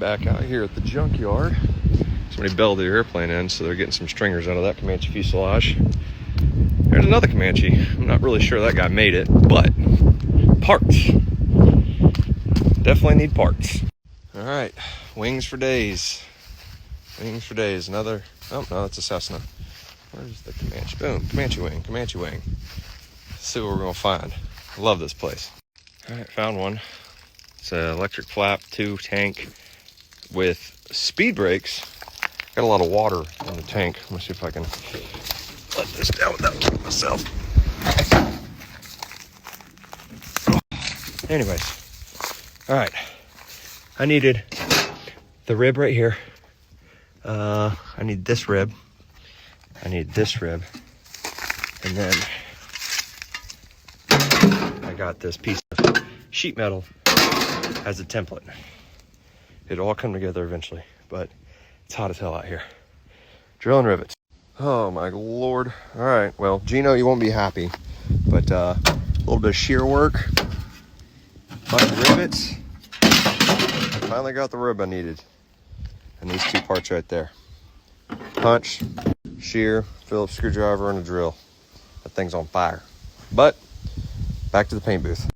back out here at the junkyard. Somebody bailed the airplane in, so they're getting some stringers out of that Comanche fuselage. There's another Comanche. I'm not really sure that guy made it, but parts. Definitely need parts. All right, wings for days. Wings for days. Another, oh no, that's a Cessna. Where's the Comanche? Boom, Comanche wing, Comanche wing. Let's see what we're gonna find. I love this place. All right, found one. It's an electric flap 2 tank with speed brakes. Got a lot of water in the tank. Let me see if I can let this down without killing myself. Anyways, all right. I needed the rib right here. I need this rib. I need this rib. And then I got this piece of sheet metal as a template. It'll all come together eventually, but it's hot as hell out here. Drilling rivets. Oh my Lord. All right, well, Gino, you won't be happy, but a little bit of shear work, bunch of rivets. I finally got the rib I needed. And these 2 parts right there. Punch, shear, Phillips screwdriver, and a drill. That thing's on fire. But back to the paint booth.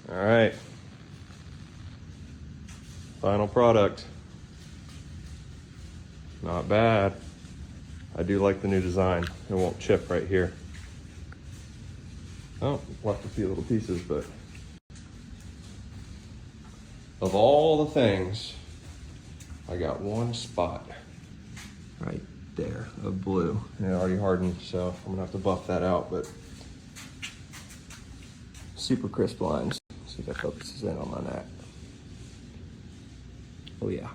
All right. Final product. Not bad. I do like the new design. It won't chip right here. Oh, left a few little pieces, but of all the things, I got one spot right there of blue. And it already hardened, so I'm gonna have to buff that out, but super crisp lines. See if that focuses in on my neck. Oh yeah.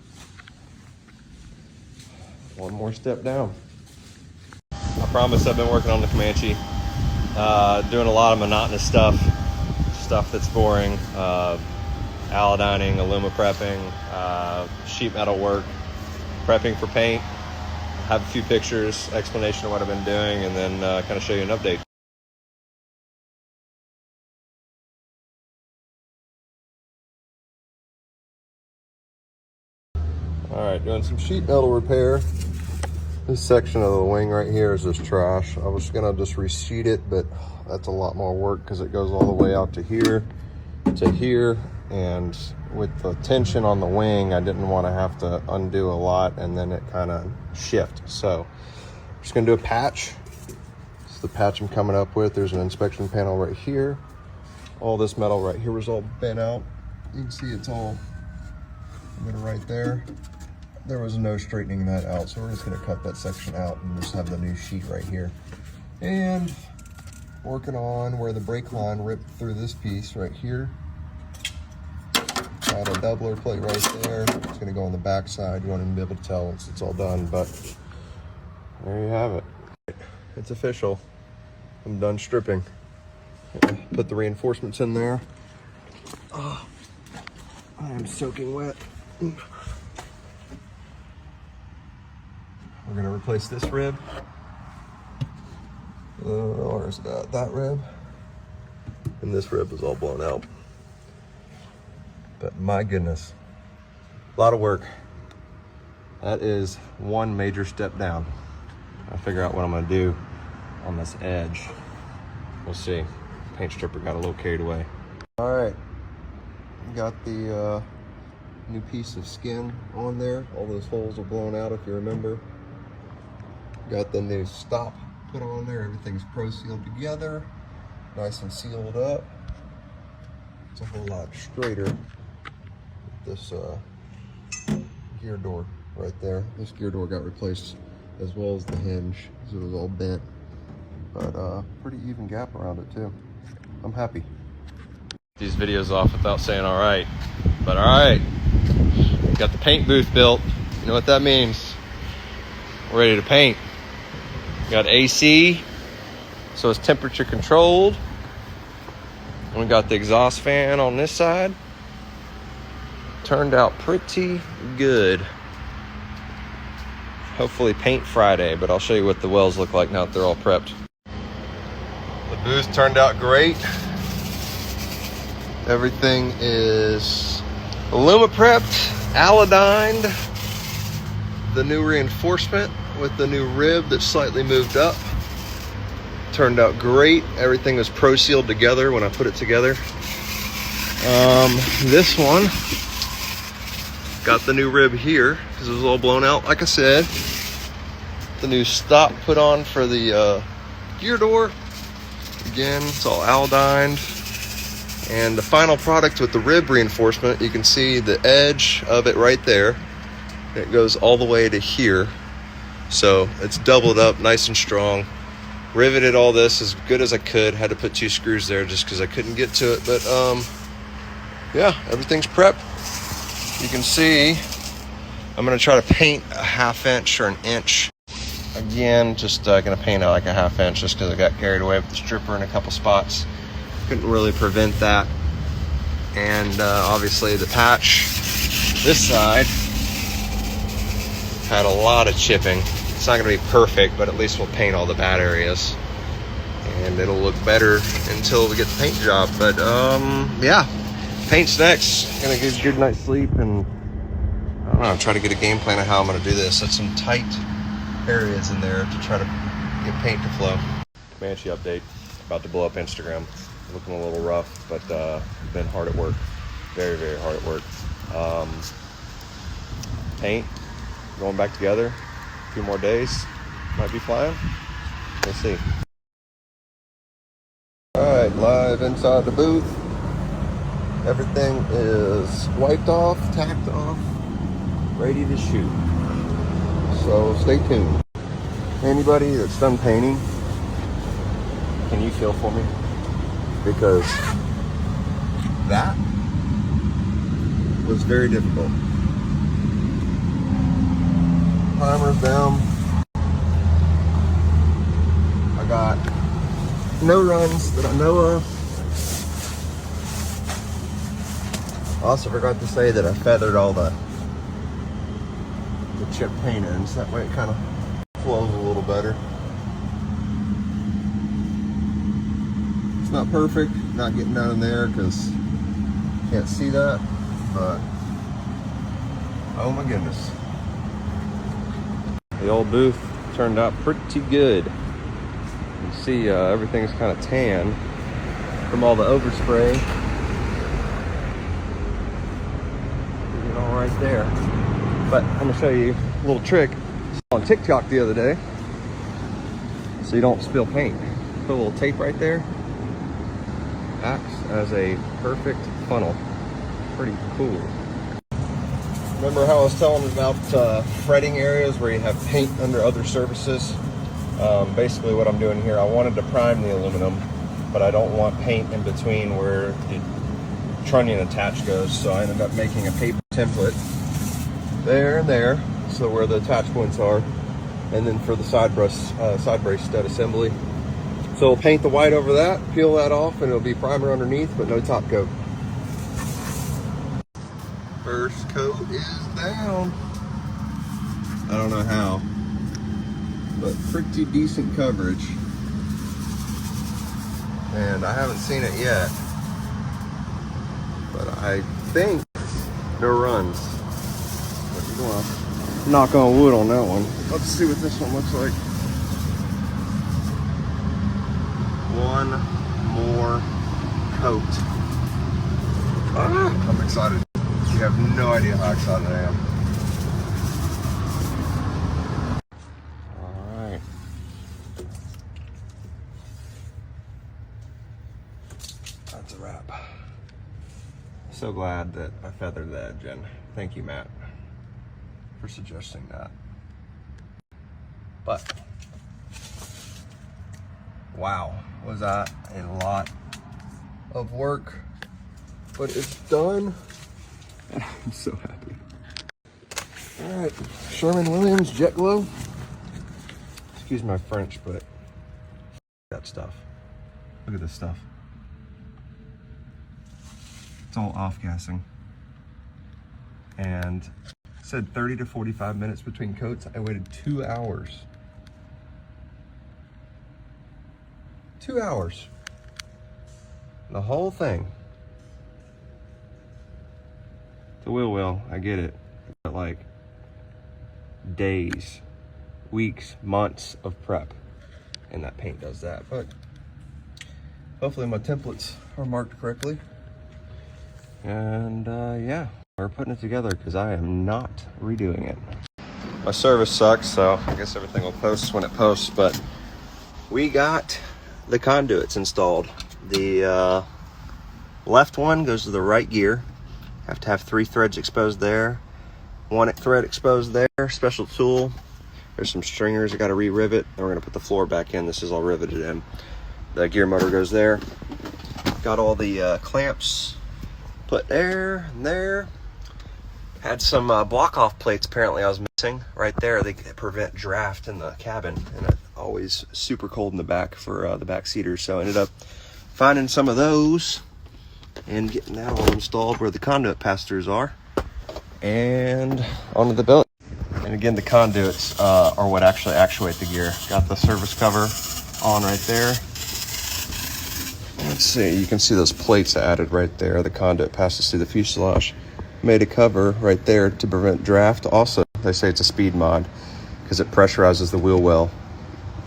One more step down. I promise I've been working on the Comanche, doing a lot of monotonous stuff that's boring, aladining, aluma prepping, sheet metal work, prepping for paint. Have a few pictures, explanation of what I've been doing, and then kind of show you an update. All right, doing some sheet metal repair. This section of the wing right here is just trash. I was gonna just resheet it, but that's a lot more work because it goes all the way out to here, and with the tension on the wing, I didn't want to have to undo a lot and then it kind of shift. So I'm just gonna do a patch. This is the patch I'm coming up with. There's an inspection panel right here. All this metal right here was all bent out. You can see it's all right there. There was no straightening that out, so we're just going to cut that section out and just have the new sheet right here. And working on where the brake line ripped through this piece right here. Got a doubler plate right there. It's going to go on the back side. You won't even be able to tell once it's all done, but there you have it. It's official. I'm done stripping. Put the reinforcements in there. Oh, I am soaking wet. We're gonna replace this rib. Or is that rib? And this rib is all blown out. But my goodness, a lot of work. That is one major step down. I'll figure out what I'm gonna do on this edge. We'll see. Paint stripper got a little carried away. All right, got the new piece of skin on there. All those holes are blown out if you remember. Got the new stop put on there. Everything's pro-sealed together, nice and sealed up. It's a whole lot straighter with this gear door right there. This gear door got replaced as well as the hinge, because it was all bent. But pretty even gap around it too. I'm happy. These videos off without saying all right, but all right. Got the paint booth built. You know what that means. We're ready to paint. Got AC, so it's temperature controlled. We got the exhaust fan on this side. Turned out pretty good. Hopefully paint Friday, but I'll show you what the wells look like now that they're all prepped. The booth turned out great. Everything is Aluma prepped, alodined. The new reinforcement with the new rib that's slightly moved up. Turned out great. Everything was pro sealed together when I put it together. This one got the new rib here because it was all blown out, like I said. The new stop put on for the gear door. Again, it's all alodined. And the final product with the rib reinforcement, you can see the edge of it right there. It goes all the way to here. So it's doubled up nice and strong. Riveted all this as good as I could. Had to put 2 screws there just because I couldn't get to it. But yeah, everything's prepped. You can see I'm going to try to paint a 1/2 inch or an inch. Again, just going to paint out like a 1/2 inch just because I got carried away with the stripper in a couple spots. Couldn't really prevent that. And obviously the patch this side had a lot of chipping. It's not going to be perfect, but at least we'll paint all the bad areas. And it'll look better until we get the paint job. But yeah, paint's next. Gonna get a good night's sleep and I don't know, try to get a game plan of how I'm gonna do this. There's some tight areas in there to try to get paint to flow. Comanche update, about to blow up Instagram. Looking a little rough, but been hard at work. Very, very hard at work. Paint going back together. A few more days, might be flying. We'll see. All right, live inside the booth. Everything is wiped off, tacked off, ready to shoot. So stay tuned. Anybody that's done painting, can you feel for me? Because that was very difficult. Primer's down. I got no runs that I know of. I also forgot to say that I feathered all the chip paint ends. That way it kind of flows a little better. It's not perfect, not getting down in there because you can't see that, but oh my goodness. The old booth turned out pretty good. You can see everything's kind of tan from all the overspray. It all right there. But I'm gonna show you a little trick on TikTok the other day, so you don't spill paint. Put a little tape right there. Acts as a perfect funnel. Pretty cool. Remember how I was telling about fretting areas where you have paint under other surfaces? Basically what I'm doing here, I wanted to prime the aluminum, but I don't want paint in between where the trunnion attach goes, so I ended up making a paper template there and there, so where the attach points are, and then for the side brace stud assembly. So we'll paint the white over that, peel that off, and it'll be primer underneath, but no top coat. First coat is down. I don't know how, but pretty decent coverage. And I haven't seen it yet, but I think no runs. Well, knock on wood on that one. Let's see what this one looks like. One more coat. Ah, I'm excited. You have no idea how excited I am. All right. that's a wrap. So glad that I feathered the edge in. Thank you, Matt, for suggesting that. But wow, was that a lot of work, but it's done. I'm so happy. All right, Sherwin-Williams Jet Glow. Excuse my French, but that stuff. Look at this stuff. It's all off-gassing. And it said 30 to 45 minutes between coats. I waited 2 hours. 2 hours. The whole thing. The wheel well, I get it. But like days, weeks, months of prep. And that paint does that. But hopefully my templates are marked correctly. And yeah, we're putting it together because I am not redoing it. My service sucks, so I guess everything will post when it posts, but we got the conduits installed. The left one goes to the right gear. Have to have 3 threads exposed there, 1 thread exposed there, special tool. There's some stringers I got to re-rivet, and we're going to put the floor back in. This is all riveted in. The gear motor goes there. Got all the clamps put there and there. Had some block off plates apparently I was missing right there. They prevent draft in the cabin, and it's always super cold in the back for the back seaters. So I ended up finding some of those and getting that all installed where the conduit pass-throughs are and onto the billet. And again, the conduits are what actually actuate the gear. Got the service cover on right there. Let's see, you can see those plates added right there. The conduit passes through the fuselage. Made a cover right there to prevent draft. Also, they say it's a speed mod because it pressurizes the wheel well.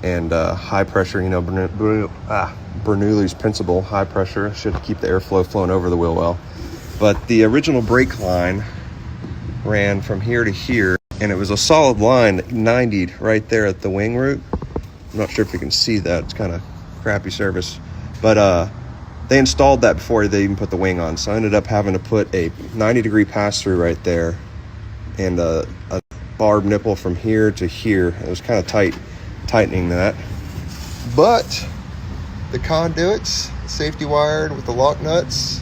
And high pressure, you know, Bernoulli's principle, high pressure should keep the airflow flowing over the wheel well. But the original brake line ran from here to here, and it was a solid line that 90'd right there at the wing root. I'm not sure if you can see that. It's kind of crappy service. But they installed that before they even put the wing on. So I ended up having to put a 90-degree pass-through right there and a barb nipple from here to here. It was kind of tight, tightening that. But the conduits, safety wired with the lock nuts.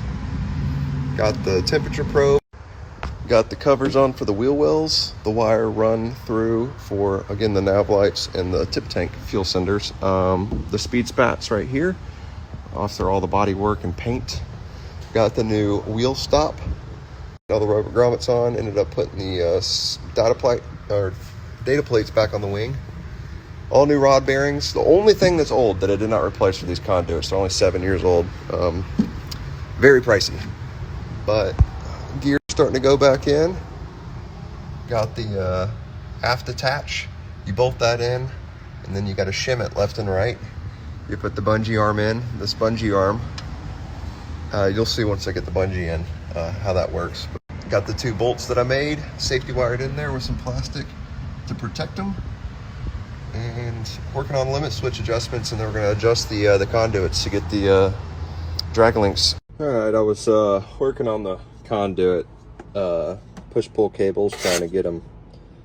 Got the temperature probe. Got the covers on for the wheel wells. The wire run through for, again, the nav lights and the tip tank fuel senders. The speed spats right here. After all the body work and paint. Got the new wheel stop. All the rubber grommets on. Ended up putting the data plates back on the wing. All new rod bearings. The only thing that's old that I did not replace for these conduits, they're only 7 years old. Very pricey. But gear starting to go back in. Got the aft attach. You bolt that in, and then you got to shim it left and right. You put the bungee arm in, this bungee arm. You'll see once I get the bungee in how that works. But got the 2 bolts that I made, safety wired in there with some plastic to protect them. And working on limit switch adjustments, and then we're going to adjust the conduits to get the drag links. All right, I was working on the conduit push-pull cables, trying to get them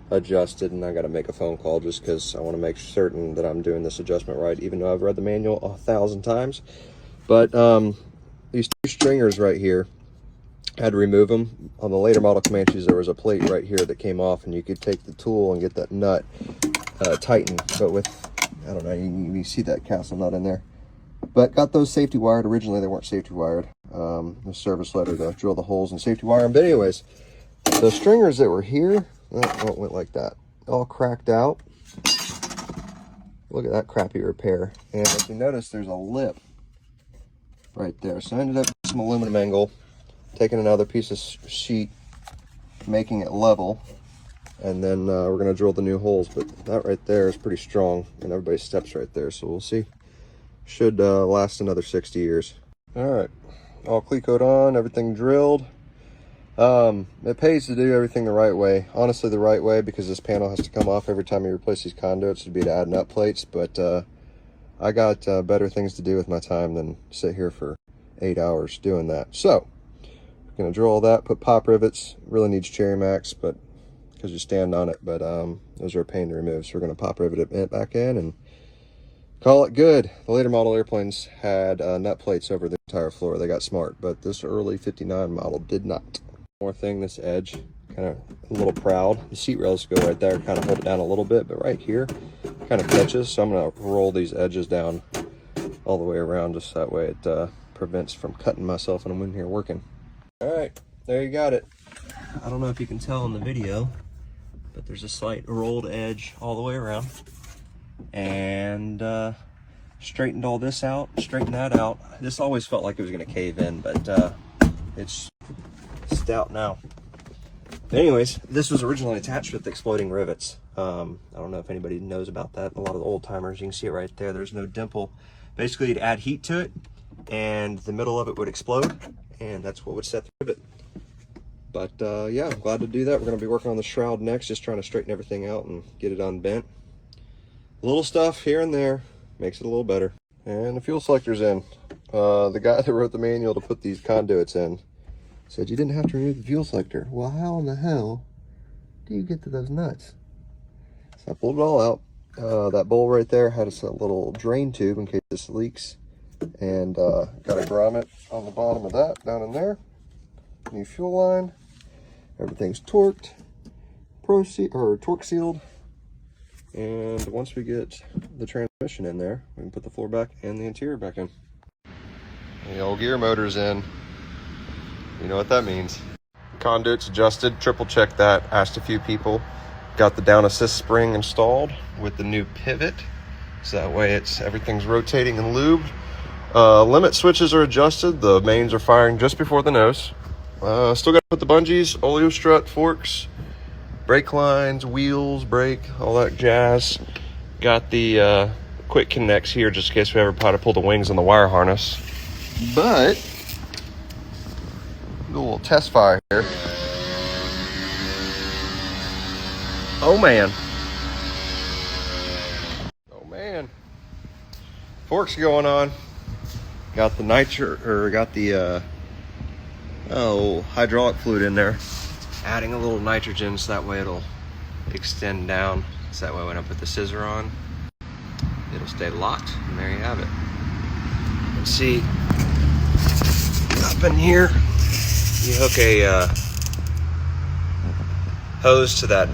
adjusted, and I got to make a phone call just because I want to make certain that I'm doing this adjustment right, even though I've read the manual 1,000 times. But these 2 stringers right here, I had to remove them. On the later model Comanches, there was a plate right here that came off, and you could take the tool and get that nut tightened. But with, I don't know, you see that castle nut in there. But got those safety wired. Originally, they weren't safety wired. The service letter to drill the holes and safety wire them. But anyways, the stringers that were here, it went like that, all cracked out. Look at that crappy repair. And if you notice, there's a lip right there. So I ended up with some aluminum angle, taking another piece of sheet, making it level, and then we're going to drill the new holes. But that right there is pretty strong, and everybody's steps right there, so we'll see. Should last another 60 years. All right, all cleat coat on, everything drilled. It pays to do everything the right way. Honestly, the right way, because this panel has to come off every time you replace these conduits, would be to add nut plates. But I got better things to do with my time than sit here for 8 hours doing that. So gonna drill all that, put pop rivets. It really needs cherry max, but because you stand on it, but those are a pain to remove. So we're gonna pop rivet it back in and call it good. The later model airplanes had nut plates over the entire floor. They got smart, but this early 59 model did not. More thing, this edge, kind of a little proud. The seat rails go right there, kind of hold it down a little bit, but right here kind of catches. So I'm gonna roll these edges down all the way around, just that way it prevents from cutting myself when I'm in here working. All right, there you got it. I don't know if you can tell in the video, but there's a slight rolled edge all the way around. And straightened all this out, straightened that out. This always felt like it was gonna cave in, but it's stout now. But anyways, this was originally attached with exploding rivets. I don't know if anybody knows about that. A lot of the old timers, you can see it right there. There's no dimple. Basically, you'd add heat to it, and the middle of it would explode, and that's what would set the rivet. But yeah, I'm glad to do that. We're gonna be working on the shroud next, just trying to straighten everything out and get it unbent. Little stuff here and there makes it a little better. And the fuel selector's in. The guy that wrote the manual to put these conduits in said you didn't have to remove the fuel selector. Well, how in the hell do you get to those nuts? So I pulled it all out. That bowl right there had a little drain tube in case this leaks. And got a grommet on the bottom of that, down in there. New fuel line. Everything's torqued, torque sealed. And once we get the transmission in there, we can put the floor back and the interior back in. The old gear motor's in. You know what that means. Conduits adjusted, triple checked that, asked a few people. Got the down assist spring installed with the new pivot. So that way everything's rotating and lubed. Limit switches are adjusted. The mains are firing just before the nose. Still got to put the bungees, oleo strut, forks, brake lines, wheels, brake, all that jazz. Got the quick connects here just in case we ever try to pull the wings on the wire harness. But a little test fire here. Oh man. Oh man. Forks going on. Got the hydraulic fluid in there. Adding a little nitrogen so that way it'll extend down. So that way when I put the scissor on, it'll stay locked. And there you have it. Let's see. Up in here, you hook a hose to that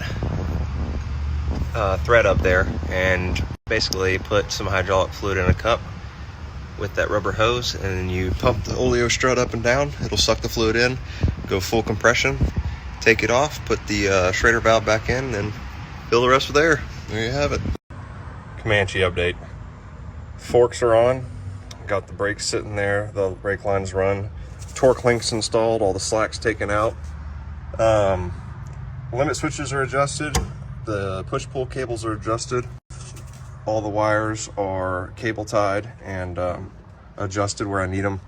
thread up there and basically put some hydraulic fluid in a cup with that rubber hose, and then you pump the oleo strut up and down. It'll suck the fluid in, go full compression, take it off, put the Schrader valve back in, and fill the rest with air. There you have it. Comanche update. Forks are on. Got the brakes sitting there. The brake lines run. Torque links installed. All the slacks taken out. Limit switches are adjusted. The push-pull cables are adjusted. All the wires are cable tied and adjusted where I need them.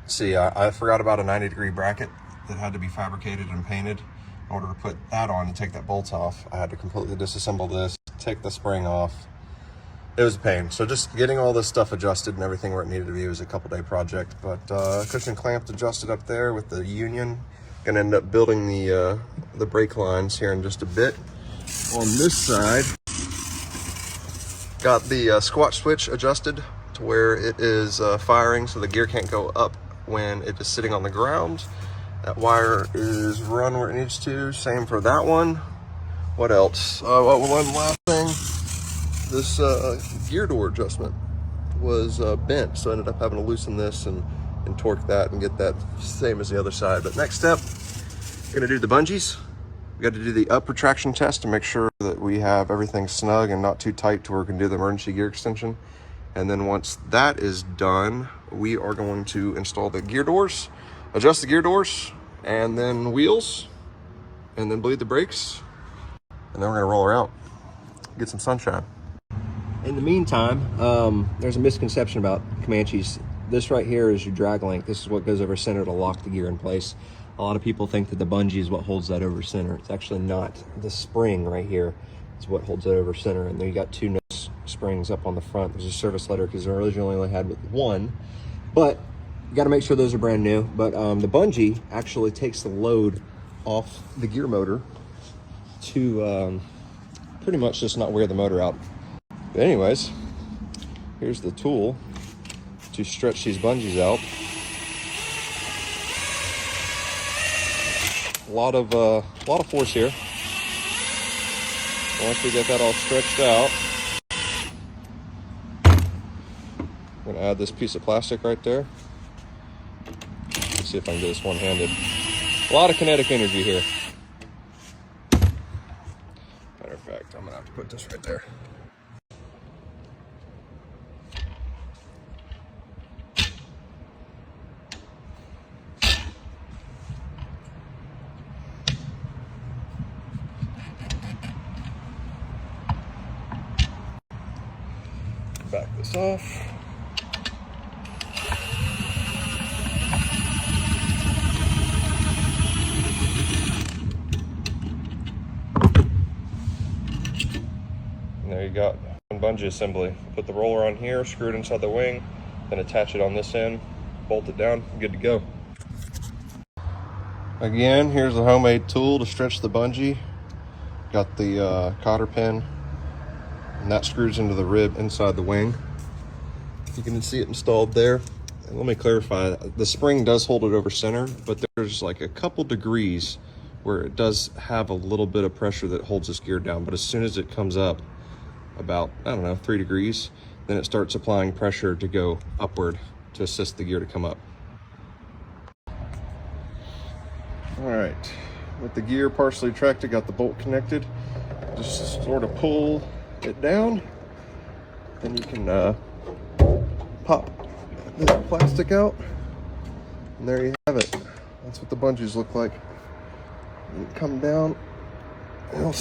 See, I forgot about a 90-degree bracket that had to be fabricated and painted. In order to put that on and take that bolt off, I had to completely disassemble this, take the spring off. It was a pain. So just getting all this stuff adjusted and everything where it needed to be was a couple-day project. But cushion clamped adjusted up there with the union. Gonna end up building the brake lines here in just a bit. On this side, got the squat switch adjusted to where it is firing so the gear can't go up when it is sitting on the ground. That wire is run where it needs to. Same for that one. What else? One last thing. This gear door adjustment was bent, so I ended up having to loosen this and torque that and get that same as the other side. But next step, we're gonna do the bungees. We got to do the up retraction test to make sure that we have everything snug and not too tight to where we can do the emergency gear extension. And then once that is done, we are going to install the gear doors, adjust the gear doors, and then wheels, and then bleed the brakes. And then we're gonna roll her out, get some sunshine. In the meantime, there's a misconception about Comanches. This right here is your drag link. This is what goes over center to lock the gear in place. A lot of people think that the bungee is what holds that over center. It's actually not. The spring right here is what holds it over center. And then you got two nose springs up on the front. There's a service letter because originally only had one. But you got to make sure those are brand new. But the bungee actually takes the load off the gear motor to pretty much just not wear the motor out. But anyways, here's the tool to stretch these bungees out. A lot of force here. Once we get that all stretched out, I'm gonna add this piece of plastic right there. Let's see if I can do this one-handed. A lot of kinetic energy here. Matter of fact, I'm gonna have to put this right there. Back this off. And there you got one bungee assembly. Put the roller on here, screw it inside the wing, then attach it on this end, bolt it down, good to go. Again, here's the homemade tool to stretch the bungee. Got the cotter pin, and that screws into the rib inside the wing. You can see it installed there. And let me clarify, the spring does hold it over center, but there's like a couple degrees where it does have a little bit of pressure that holds this gear down, but as soon as it comes up about, I don't know, 3 degrees, then it starts applying pressure to go upward to assist the gear to come up. All right, with the gear partially retracted, got the bolt connected, just sort of pull it down, then you can pop the plastic out, and there you have it. That's what the bungees look like. You come down, bam.